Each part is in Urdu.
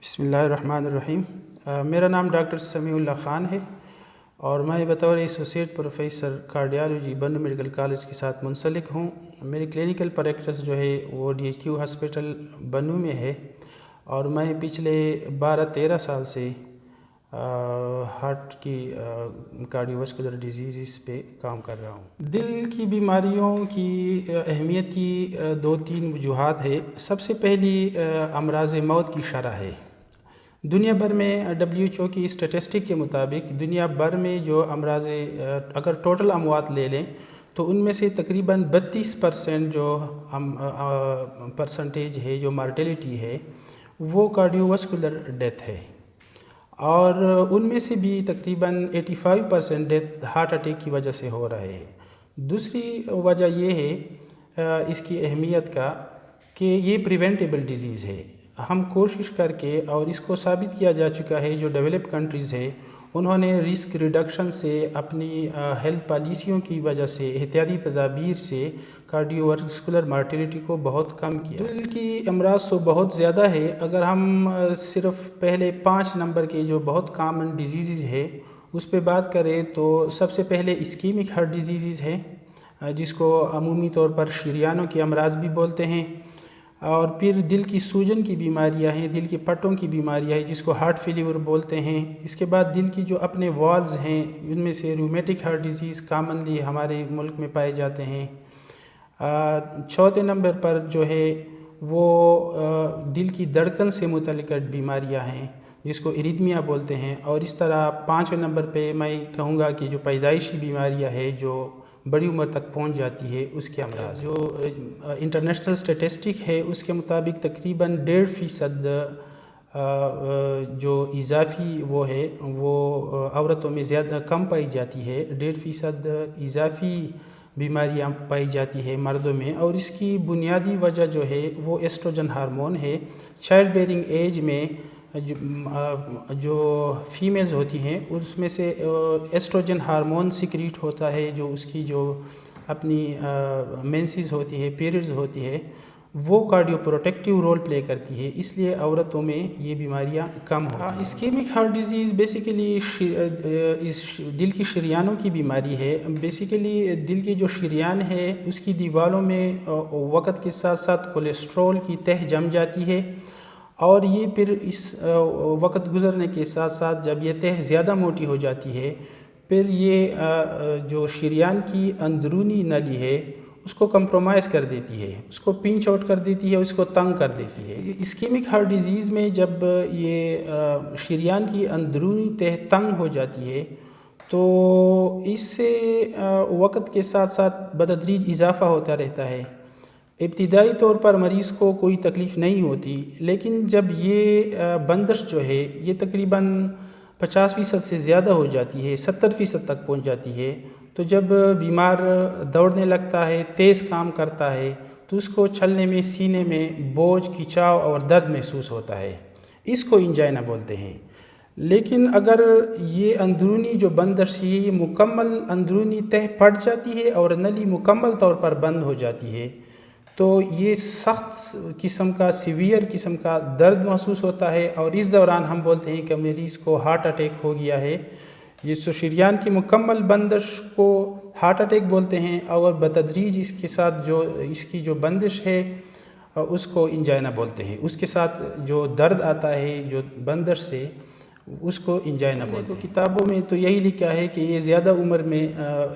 بسم اللہ الرحمن الرحیم۔ میرا نام ڈاکٹر سمیع اللہ خان ہے اور میں بطور ایسوسیٹ پروفیسر کارڈیالوجی بنو میڈیکل کالج کے ساتھ منسلک ہوں۔ میری کلینکل پریکٹس جو ہے وہ ڈی ایچ کیو ہاسپٹل بنو میں ہے اور میں پچھلے 12-13 سال سے ہارٹ کی کارڈیوواسکولر ڈیزیزز پہ کام کر رہا ہوں۔ دل کی بیماریوں کی اہمیت کی 2-3 وجوہات ہے۔ سب سے پہلی امراض موت کی شرح ہے۔ دنیا بھر میں WHO کی اسٹیٹسٹک کے مطابق دنیا بھر میں جو امراض اگر ٹوٹل اموات لے لیں تو ان میں سے تقریباً 32% جو پرسنٹیج ہے، جو مارٹیلٹی ہے، وہ کارڈیوواسکولر ڈیتھ ہے، اور ان میں سے بھی تقریباً 85% ڈیتھ ہارٹ اٹیک کی وجہ سے ہو رہے ہیں۔ دوسری وجہ یہ ہے اس کی اہمیت کا کہ یہ پریونٹیبل ڈیزیز ہے۔ ہم کوشش کر کے، اور اس کو ثابت کیا جا چکا ہے، جو ڈیولپ کنٹریز ہے انہوں نے رسک ریڈکشن سے، اپنی ہیلتھ پالیسیوں کی وجہ سے، احتیاطی تدابیر سے کارڈیوواسکولر مارٹیلٹی کو بہت کم کیا۔ دل کی امراض تو بہت زیادہ ہے۔ اگر ہم صرف پہلے 5 نمبر کے جو بہت کامن ڈیزیزز ہے اس پہ بات کریں تو سب سے پہلے اسکیمک ہارٹ ڈیزیزز ہے، جس کو عمومی طور پر شریانوں کے امراض بھی بولتے ہیں، اور پھر دل کی سوجن کی بیماریاں ہیں، دل کے پٹوں کی بیماریاں ہیں جس کو ہارٹ فیلیور بولتے ہیں۔ اس کے بعد دل کی جو اپنے والز ہیں، ان میں سے رومیٹک ہارٹ ڈیزیز کامنلی ہمارے ملک میں پائے جاتے ہیں۔ چوتھے نمبر پر جو ہے وہ دل کی دھڑکن سے متعلق بیماریاں ہیں جس کو اریتمیا بولتے ہیں، اور اس طرح 5ویں نمبر پہ میں کہوں گا کہ جو پیدائشی بیماریاں ہیں جو بڑی عمر تک پہنچ جاتی ہے، اس کے امراض۔ جو انٹرنیشنل اسٹیٹسٹک ہے اس کے مطابق تقریباً 1.5% جو اضافی وہ ہے وہ عورتوں میں زیادہ کم پائی جاتی ہے، 1.5% اضافی بیماریاں پائی جاتی ہے مردوں میں، اور اس کی بنیادی وجہ جو ہے وہ ایسٹروجن ہارمون ہے۔ چائلڈ بیئرنگ ایج میں جو فیمیلز ہوتی ہیں اس میں سے ایسٹروجن ہارمون سیکریٹ ہوتا ہے، جو اس کی جو اپنی مینسز ہوتی ہے، پیریڈز ہوتی ہے، وہ کارڈیو پروٹیکٹیو رول پلے کرتی ہے، اس لیے عورتوں میں یہ بیماریاں کم ہوتی ہیں۔ اسکیمک ہارٹ ڈیزیز بیسیکلی دل کی شریانوں کی بیماری ہے۔ بیسیکلی دل کی جو شریان ہے اس کی دیوالوں میں وقت کے ساتھ ساتھ کولیسٹرول کی تہ جم جاتی ہے، اور یہ پھر اس وقت گزرنے کے ساتھ ساتھ جب یہ تہ زیادہ موٹی ہو جاتی ہے، پھر یہ جو شریان کی اندرونی نلی ہے اس کو کمپرومائز کر دیتی ہے، اس کو پنچ آؤٹ کر دیتی ہے، اس کو تنگ کر دیتی ہے۔ اسکیمک ہارٹ ڈیزیز میں جب یہ شریان کی اندرونی تہ تنگ ہو جاتی ہے تو اس سے وقت کے ساتھ ساتھ بتدریج اضافہ ہوتا رہتا ہے۔ ابتدائی طور پر مریض کو کوئی تکلیف نہیں ہوتی، لیکن جب یہ بندش جو ہے یہ تقریباً 50% سے زیادہ ہو جاتی ہے، 70% تک پہنچ جاتی ہے، تو جب بیمار دوڑنے لگتا ہے، تیز کام کرتا ہے، تو اس کو چلنے میں سینے میں بوجھ، کھچاؤ اور درد محسوس ہوتا ہے۔ اس کو انجائنا بولتے ہیں۔ لیکن اگر یہ اندرونی جو بندش ہے یہ مکمل اندرونی تہ پھٹ جاتی ہے اور نلی مکمل طور پر بند ہو جاتی ہے تو یہ سخت قسم کا، سیویئر قسم کا درد محسوس ہوتا ہے، اور اس دوران ہم بولتے ہیں کہ مریض کو ہارٹ اٹیک ہو گیا ہے۔ یہ شریان کی مکمل بندش کو ہارٹ اٹیک بولتے ہیں، اور بتدریج اس کے ساتھ جو اس کی جو بندش ہے اس کو انجائنا بولتے ہیں۔ اس کے ساتھ جو درد آتا ہے جو بندش سے، اس کو انجائنا بولتے ہیں۔ تو کتابوں میں تو یہی لکھا ہے کہ یہ زیادہ عمر میں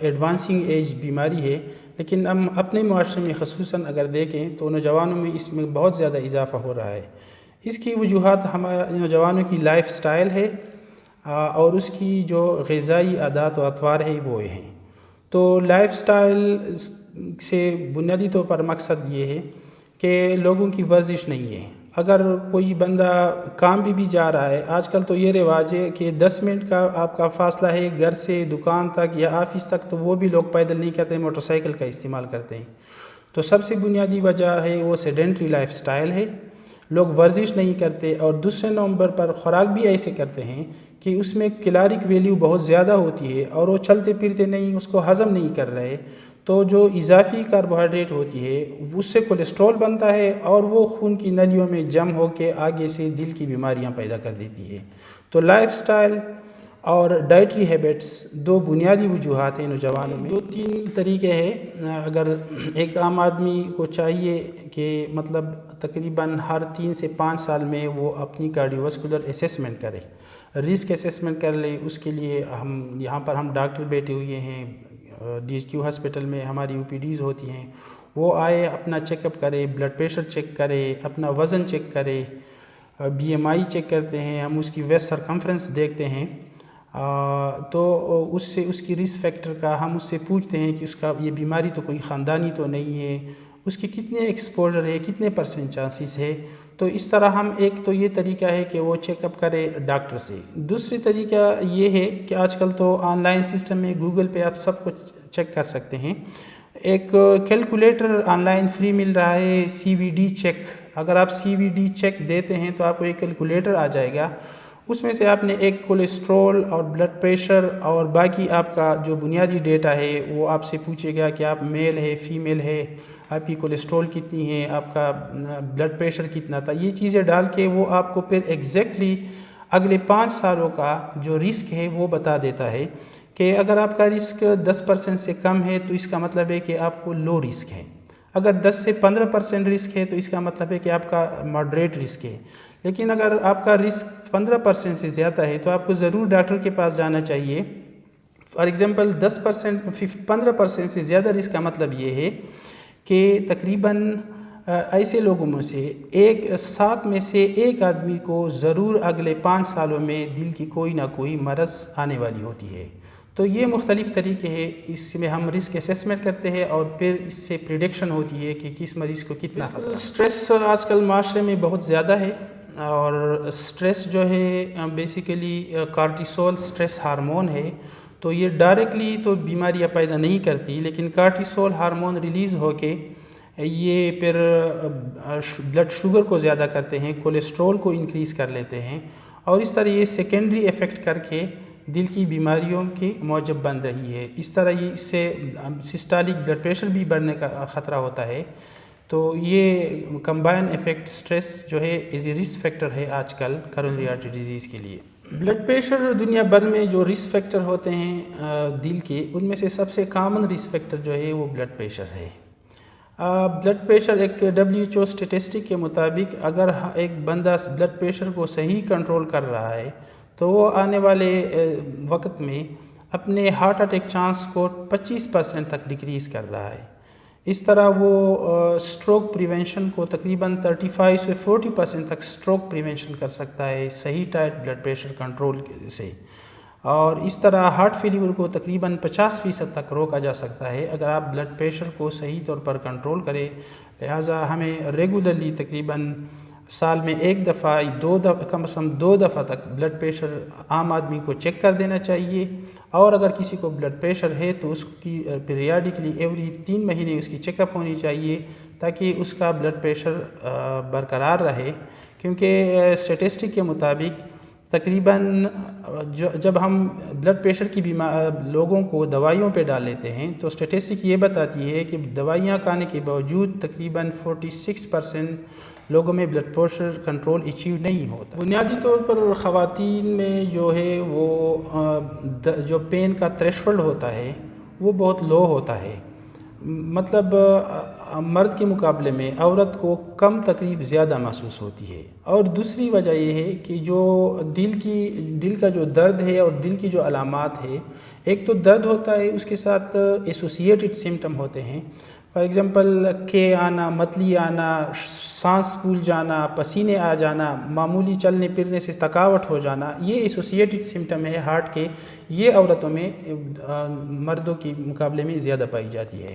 ایڈوانسنگ ایج بیماری ہے، لیکن ہم اپنے معاشرے میں خصوصاً اگر دیکھیں تو نوجوانوں میں اس میں بہت زیادہ اضافہ ہو رہا ہے۔ اس کی وجوہات ہمارے نوجوانوں کی لائف سٹائل ہے، اور اس کی جو غذائی عادات و اطوار ہے وہ ہیں۔ تو لائف سٹائل سے بنیادی طور پر مقصد یہ ہے کہ لوگوں کی ورزش نہیں ہے۔ اگر کوئی بندہ کام بھی جا رہا ہے، آج کل تو یہ رواج ہے کہ 10 منٹ کا آپ کا فاصلہ ہے گھر سے دکان تک یا آفس تک، تو وہ بھی لوگ پیدل نہیں کرتے، موٹر سائیکل کا استعمال کرتے ہیں۔ تو سب سے بنیادی وجہ ہے وہ سیڈنٹری لائف سٹائل ہے، لوگ ورزش نہیں کرتے، اور دوسرے نمبر پر خوراک بھی ایسے کرتے ہیں کہ اس میں کیلورک ویلیو بہت زیادہ ہوتی ہے، اور وہ چلتے پھرتے نہیں، اس کو ہضم نہیں کر رہے، تو جو اضافی کاربوہائیڈریٹ ہوتی ہے اس سے کولیسٹرول بنتا ہے اور وہ خون کی نلیوں میں جم ہو کے آگے سے دل کی بیماریاں پیدا کر دیتی ہے۔ تو لائف سٹائل اور ڈائٹری ہیبٹس دو بنیادی وجوہات ہیں نوجوانوں میں۔ 2-3 طریقے ہیں۔ اگر ایک عام آدمی کو چاہیے کہ مطلب تقریباً ہر 3 سے 5 سال میں وہ اپنی کارڈیوواسکولر اسیسمنٹ کرے، رسک اسیسمنٹ کر لے۔ اس کے لیے یہاں پر ہم ڈاکٹر بیٹھے ہوئے ہیں، ڈی ایچ کیو ہاسپٹل میں ہماری او پی ڈیز ہوتی ہیں، وہ آئے اپنا چیک اپ کرے، بلڈ پریشر چیک کرے، اپنا وزن چیک کرے، بی ایم آئی چیک کرتے ہیں، ہم اس کی ویسٹ سرکمفرنس دیکھتے ہیں، تو اس سے اس کی رسک فیکٹر کا ہم اس سے پوچھتے ہیں کہ اس کا یہ بیماری تو کوئی خاندانی تو نہیں ہے، اس کی کتنے ایکسپوجر ہے، کتنے % چانسز ہے۔ تو اس طرح ہم ایک تو یہ طریقہ ہے کہ وہ چیک اپ کرے ڈاکٹر سے۔ دوسری طریقہ یہ ہے کہ آج کل تو آن لائن سسٹم میں گوگل پہ آپ سب کچھ چیک کر سکتے ہیں۔ ایک کیلکولیٹر آن لائن فری مل رہا ہے، سی وی ڈی چیک۔ اگر آپ سی وی ڈی چیک دیتے ہیں تو آپ کو ایک کیلکولیٹر آ جائے گا، اس میں سے آپ نے ایک کولیسٹرول اور بلڈ پریشر اور باقی آپ کا جو بنیادی ڈیٹا ہے وہ آپ سے پوچھے گا کہ آپ میل ہے، فیمیل ہے، آپ کی کولیسٹرول کتنی ہے، آپ کا بلڈ پریشر کتنا تھا، یہ چیزیں ڈال کے وہ آپ کو پھر ایگزیکٹلی اگلے 5 سالوں کا جو رسک ہے وہ بتا دیتا ہے کہ اگر آپ کا رسک 10% سے کم ہے تو اس کا مطلب ہے کہ آپ کو لو رسک ہے، اگر 10 سے 15% رسک ہے تو اس کا مطلب ہے کہ آپ کا ماڈریٹ رسک ہے، لیکن اگر آپ کا رسک 15% سے زیادہ ہے تو آپ کو ضرور ڈاکٹر کے پاس جانا چاہیے۔ فار ایگزامپل 15% سے زیادہ رسک کا مطلب یہ ہے کہ تقریباً ایسے لوگوں میں سے 7 میں سے 1 آدمی کو ضرور اگلے 5 سالوں میں دل کی کوئی نہ کوئی مرض آنے والی ہوتی ہے۔ تو یہ مختلف طریقے ہیں، اس میں ہم رسک اسیسمنٹ کرتے ہیں اور پھر اس سے پریڈکشن ہوتی ہے کہ کس مریض کو کتنا خطرہ۔ سٹریس آج کل معاشرے میں بہت زیادہ ہے، اور سٹریس جو ہے بیسیکلی کارٹیسول سٹریس ہارمون ہے، تو یہ ڈائریکٹلی تو بیماریاں پیدا نہیں کرتی، لیکن کارٹیسول ہارمون ریلیز ہو کے یہ پھر بلڈ شوگر کو زیادہ کرتے ہیں، کولیسٹرول کو انکریز کر لیتے ہیں، اور اس طرح یہ سیکنڈری ایفیکٹ کر کے دل کی بیماریوں کی موجب بن رہی ہے۔ اس طرح یہ اس سے سسٹالک بلڈ پریشر بھی بڑھنے کا خطرہ ہوتا ہے۔ تو یہ کمبائن ایفیکٹ سٹریس جو ہے ایز اے رسک فیکٹر ہے آج کل کورونری آرٹری ڈیزیز کے لیے۔ بلڈ پریشر دنیا بھر میں جو رسک فیکٹر ہوتے ہیں دل کے، ان میں سے سب سے کامن رسک فیکٹر جو ہے وہ بلڈ پریشر ہے۔ بلڈ پریشر ایک WHO اسٹیٹسٹک کے مطابق اگر ایک بندہ بلڈ پریشر کو صحیح کنٹرول کر رہا ہے تو وہ آنے والے وقت میں اپنے ہارٹ اٹیک چانس کو 25% تک ڈکریز کر رہا ہے۔ اس طرح وہ سٹروک پریونشن کو تقریباً 35 سے 40% تک سٹروک پریونشن کر سکتا ہے صحیح ٹائٹ بلڈ پریشر کنٹرول سے، اور اس طرح ہارٹ فیلیور کو تقریباً 50% تک روکا جا سکتا ہے اگر آپ بلڈ پریشر کو صحیح طور پر کنٹرول کریں۔ لہٰذا ہمیں ریگولرلی تقریباً سال میں 1 دفعہ 2 دفعہ کم از کم 2 دفعہ تک بلڈ پریشر عام آدمی کو چیک کر دینا چاہیے، اور اگر کسی کو بلڈ پریشر ہے تو اس کی پیریاڈکلی ایوری 3 مہینے اس کی چیک اپ ہونی چاہیے تاکہ اس کا بلڈ پریشر برقرار رہے، کیونکہ اسٹیٹسٹک کے مطابق تقریباً جب ہم بلڈ پریشر کی لوگوں کو دوائیوں پہ ڈال لیتے ہیں تو اسٹیٹسٹک یہ بتاتی ہے کہ دوائیاں کھانے کے باوجود تقریباً 46% لوگوں میں بلڈ پریشر کنٹرول اچیو نہیں ہوتا۔ بنیادی طور پر خواتین میں جو ہے وہ جو پین کا تھریشولڈ ہوتا ہے وہ بہت لو ہوتا ہے، مطلب مرد کے مقابلے میں عورت کو کم تکلیف زیادہ محسوس ہوتی ہے۔ اور دوسری وجہ یہ ہے کہ جو دل کا جو درد ہے اور دل کی جو علامات ہے، ایک تو درد ہوتا ہے، اس کے ساتھ ایسوسیٹڈ سمٹم ہوتے ہیں، فار ایگزامپل کے آنا، متلی آنا، سانس پھول جانا، پسینے آ جانا، معمولی چلنے پھرنے سے تھکاوٹ ہو جانا، یہ ایسوسیٹڈ سمٹم ہے ہارٹ کے، یہ عورتوں میں مردوں کے مقابلے میں زیادہ پائی جاتی ہے۔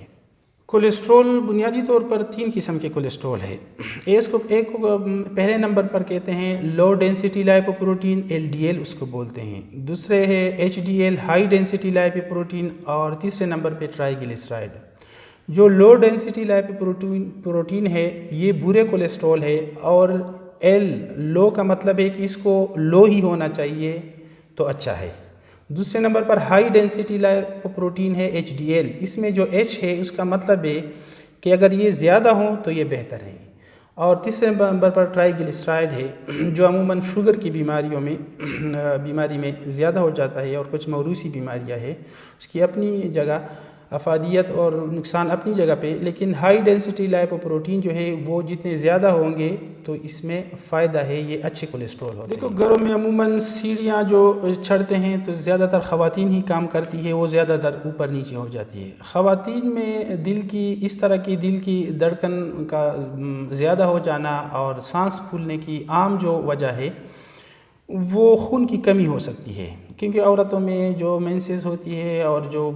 کولیسٹرول بنیادی طور پر 3 قسم کے کولیسٹرول ہے۔ ایک کو پہلے نمبر پر کہتے ہیں لو ڈینسٹی لائپوپروٹین، LDL اس کو بولتے ہیں، دوسرے ہے HDL ہائی ڈینسٹی لائپوپروٹین، اور تیسرے نمبر پہ ٹرائی گلیسرائڈ۔ جو لو ڈینسٹی لائپوپروٹین ہے یہ برے کولیسٹرول ہے، اور لو کا مطلب ہے کہ اس کو لو ہی ہونا چاہیے تو اچھا ہے، دوسرے نمبر پر ہائی ڈینسٹی لائپوپروٹین ہے HDL. اس میں جو H ہے اس کا مطلب ہے کہ اگر یہ زیادہ ہوں تو یہ بہتر ہے. اور تیسرے نمبر پر ٹرائی گلیسرائڈ ہے جو عموماً شوگر کی بیماری میں زیادہ ہو جاتا ہے اور کچھ موروثی بیماریاں ہیں. اس کی اپنی جگہ افادیت اور نقصان اپنی جگہ پہ، لیکن ہائی ڈینسٹی لائپوپروٹین جو ہے وہ جتنے زیادہ ہوں گے تو اس میں فائدہ ہے، یہ اچھے کولیسٹرول ہوتے ہیں. دیکھو گھروں میں عموماً سیڑھیاں جو چڑھتے ہیں تو زیادہ تر خواتین ہی کام کرتی ہے، وہ زیادہ تر اوپر نیچے ہو جاتی ہے. خواتین میں دل کی دھڑکن کا زیادہ ہو جانا اور سانس پھولنے کی عام جو وجہ ہے وہ خون کی کمی ہو سکتی ہے، کیونکہ عورتوں میں جو مینسز ہوتی ہے اور جو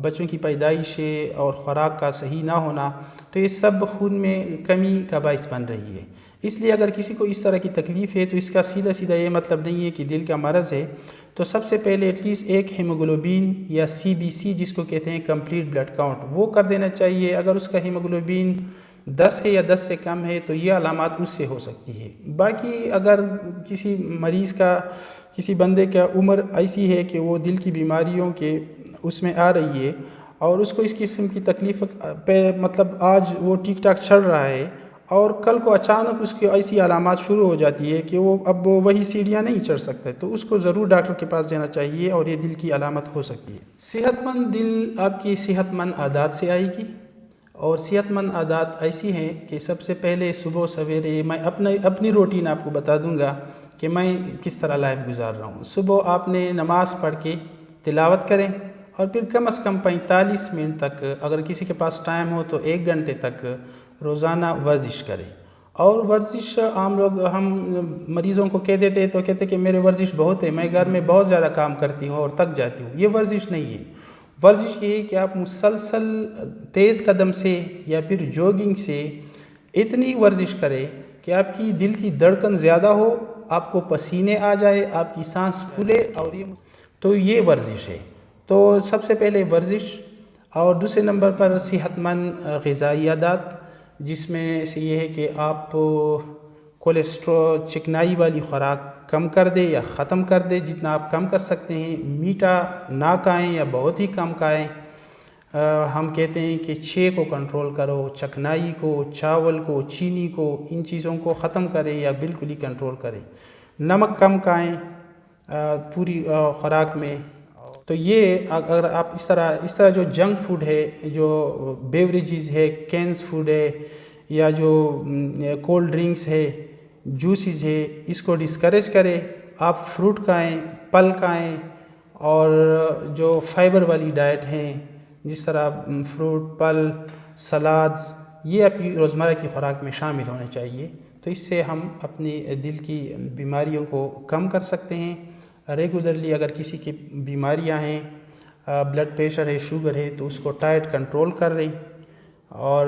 بچوں کی پیدائش ہے اور خوراک کا صحیح نہ ہونا، تو یہ سب خون میں کمی کا باعث بن رہی ہے. اس لیے اگر کسی کو اس طرح کی تکلیف ہے تو اس کا سیدھا یہ مطلب نہیں ہے کہ دل کا مرض ہے. تو سب سے پہلے ایٹ لیسٹ ایک ہیموگلوبین یا CBC جس کو کہتے ہیں کمپلیٹ بلڈ کاؤنٹ، وہ کر دینا چاہیے. اگر اس کا ہیموگلوبین 10 ہے یا 10 سے کم ہے تو یہ علامات اس سے ہو سکتی ہے. باقی اگر کسی بندے کا عمر ایسی ہے کہ وہ دل کی بیماریوں کے اس میں آ رہی ہے اور اس کو اس قسم کی تکلیف پہ مطلب آج وہ ٹھیک ٹھاک چل رہا ہے اور کل کو اچانک اس کی ایسی علامات شروع ہو جاتی ہے کہ وہ اب وہی سیڑھیاں نہیں چڑھ سکتے، تو اس کو ضرور ڈاکٹر کے پاس جانا چاہیے اور یہ دل کی علامت ہو سکتی ہے. صحت مند دل آپ کی صحت مند عادات سے آئے گی، اور صحت مند عادات ایسی ہیں کہ سب سے پہلے صبح سویرے میں اپنی روٹین آپ کو بتا دوں گا کہ میں کس طرح لائف گزار رہا ہوں. صبح آپ نے نماز پڑھ کے تلاوت کریں اور پھر کم از کم 45 منٹ تک، اگر کسی کے پاس ٹائم ہو تو 1 گھنٹے تک روزانہ ورزش کریں. اور ورزش ہم مریضوں کو کہہ دیتے تو کہتے کہ میرے ورزش بہت ہے، میں گھر میں بہت زیادہ کام کرتی ہوں اور تک جاتی ہوں. یہ ورزش نہیں ہے. ورزش یہ ہے کہ آپ مسلسل تیز قدم سے یا پھر جوگنگ سے اتنی ورزش کریں کہ آپ کی دل کی دھڑکن زیادہ ہو، آپ کو پسینے آ جائے، آپ کی سانس پھولے، اور یہ ورزش ہے. تو سب سے پہلے ورزش، اور دوسرے نمبر پر صحت مند غذائی عادات، جس میں سے یہ ہے کہ آپ کولیسٹرول چکنائی والی خوراک کم کر دے یا ختم کر دے جتنا آپ کم کر سکتے ہیں. میٹھا نہ کھائیں یا بہت ہی کم کھائیں. ہم کہتے ہیں کہ 6 کو کنٹرول کرو، چکنائی کو، چاول کو، چینی کو، ان چیزوں کو ختم کریں یا بالکل ہی کنٹرول کریں. نمک کم کھائیں پوری خوراک میں. تو یہ اگر آپ اس طرح جو جنک فوڈ ہے، جو بیوریجز ہے، کینز فوڈ ہے، یا جو کولڈ ڈرنکس ہے، جوسز ہے، اس کو ڈسکریج کریں. آپ فروٹ کھائیں، پھل کھائیں، اور جو فائبر والی ڈائٹ ہیں جس طرح فروٹ، پھل، سلادز، یہ آپ کی روزمرہ کی خوراک میں شامل ہونے چاہیے. تو اس سے ہم اپنی دل کی بیماریوں کو کم کر سکتے ہیں. ریگولرلی اگر کسی کی بیماریاں ہیں، بلڈ پریشر ہے، شوگر ہے، تو اس کو ٹائٹ کنٹرول کر رہے ہیں، اور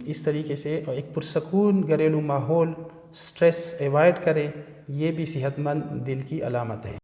اس طریقے سے ایک پرسکون گھریلو ماحول، سٹریس ایوائڈ کریں. یہ بھی صحت مند دل کی علامت ہے.